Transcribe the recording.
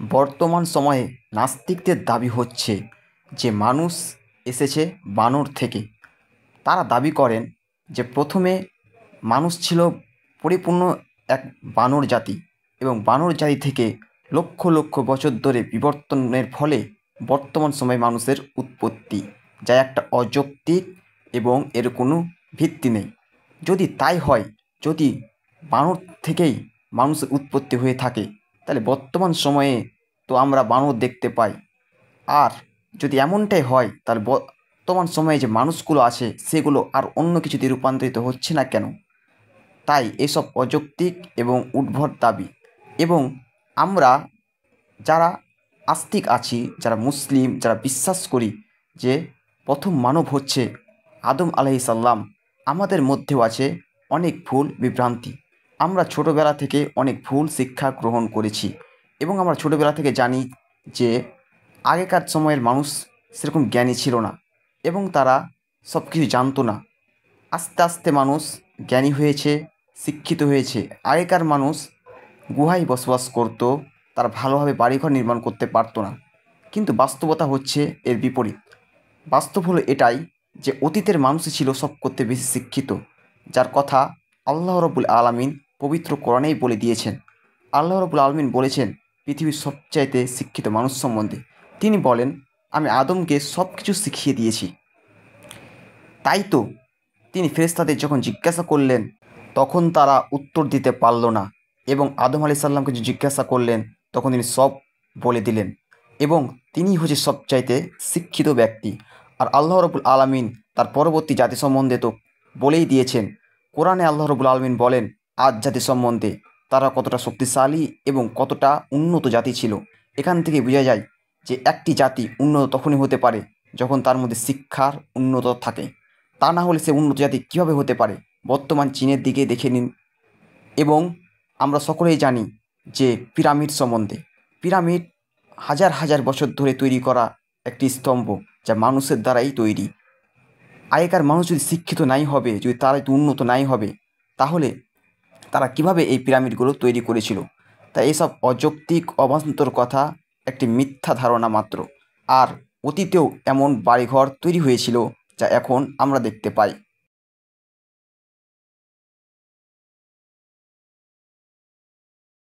বর্তমান সময়ে নাস্তিকদের দাবি হচ্ছে যে মানুষ এসেছে বানর থেকে। তারা দাবি করেন যে প্রথমে মানুষ ছিল পরিপূর্ণ এক বানর জাতি এবং বানর জাতি থেকে লক্ষ লক্ষ বছর ধরে বিবর্তনের ফলে বর্তমান সময়ে মানুষের উৎপত্তি, যা একটা অযৌক্তিক এবং এর কোনো ভিত্তি নেই। যদি তাই হয়, যদি বানর থেকেই মানুষের উৎপত্তি হয়ে থাকে, তাহলে বর্তমান সময়ে তো আমরা বানর দেখতে পাই। আর যদি এমনটাই হয়, তাহলে বর্তমান সময়ে যে মানুষগুলো আছে সেগুলো আর অন্য কিছুতে রূপান্তরিত হচ্ছে না কেন? তাই এসব অযৌক্তিক এবং উদ্ভট দাবি। এবং আমরা যারা আস্তিক আছি, যারা মুসলিম, যারা বিশ্বাস করি যে প্রথম মানব হচ্ছে আদম আলাইহিসসালাম, আমাদের মধ্যেও আছে অনেক ভুল বিভ্রান্তি। আমরা ছোটোবেলা থেকে অনেক ভুল শিক্ষা গ্রহণ করেছি এবং আমরা ছোটোবেলা থেকে জানি যে আগেকার সময়ের মানুষ সেরকম জ্ঞানী ছিল না এবং তারা সব কিছু জানতো না। আস্তে আস্তে মানুষ জ্ঞানী হয়েছে, শিক্ষিত হয়েছে। আগেকার মানুষ গুহায় বসবাস করতো, তারা ভালোভাবে বাড়িঘর নির্মাণ করতে পারতো না। কিন্তু বাস্তবতা হচ্ছে এর বিপরীত। বাস্তব হলো এটাই যে অতীতের মানুষই ছিল সব করতে বেশি শিক্ষিত, যার কথা আল্লাহ রব্বুল আলামিন পবিত্র কোরআনেই বলে দিয়েছেন। আল্লাহ রব্বুল আলামিন বলেছেন পৃথিবীর সবচাইতে শিক্ষিত মানুষ সম্বন্ধে। তিনি বলেন, আমি আদমকে সব কিছু শিখিয়ে দিয়েছি। তাই তো তিনি ফেরেশতাদের যখন জিজ্ঞাসা করলেন, তখন তারা উত্তর দিতে পারল না এবং আদম আলাইহিস সালামকে যে জিজ্ঞাসা করলেন, তখন তিনি সব বলে দিলেন এবং তিনিই হচ্ছে সবচাইতে শিক্ষিত ব্যক্তি। আর আল্লাহ রব্বুল আলামিন তার পরবর্তী জাতি সম্বন্ধে তো বলেই দিয়েছেন। কোরআনে আল্লাহ রব্বুল আলামিন বলেন আদ জাতি সম্বন্ধে, তারা কতটা শক্তিশালী এবং কতটা উন্নত জাতি ছিল। এখান থেকে বোঝা যায় যে একটি জাতি উন্নত তখনই হতে পারে যখন তার মধ্যে শিক্ষার উন্নত থাকে। তা না হলে সে উন্নত জাতি কীভাবে হতে পারে? বর্তমান চীনের দিকে দেখে নিন। এবং আমরা সকলেই জানি যে পিরামিড সম্বন্ধে। পিরামিড হাজার হাজার বছর ধরে তৈরি করা একটি স্তম্ভ, যা মানুষের দ্বারাই তৈরি। আগেকার মানুষ যদি শিক্ষিত নাই হবে, যদি তারা একটু উন্নত নাই হবে, তাহলে তারা কিভাবে এই পিরামিডগুলো তৈরি করেছিল? তাই এসব অযৌক্তিক অবান্তর কথা একটি মিথ্যা ধারণা মাত্র। আর অতীতেও এমন বাড়িঘর তৈরি হয়েছিল যা এখন আমরা দেখতে পাই।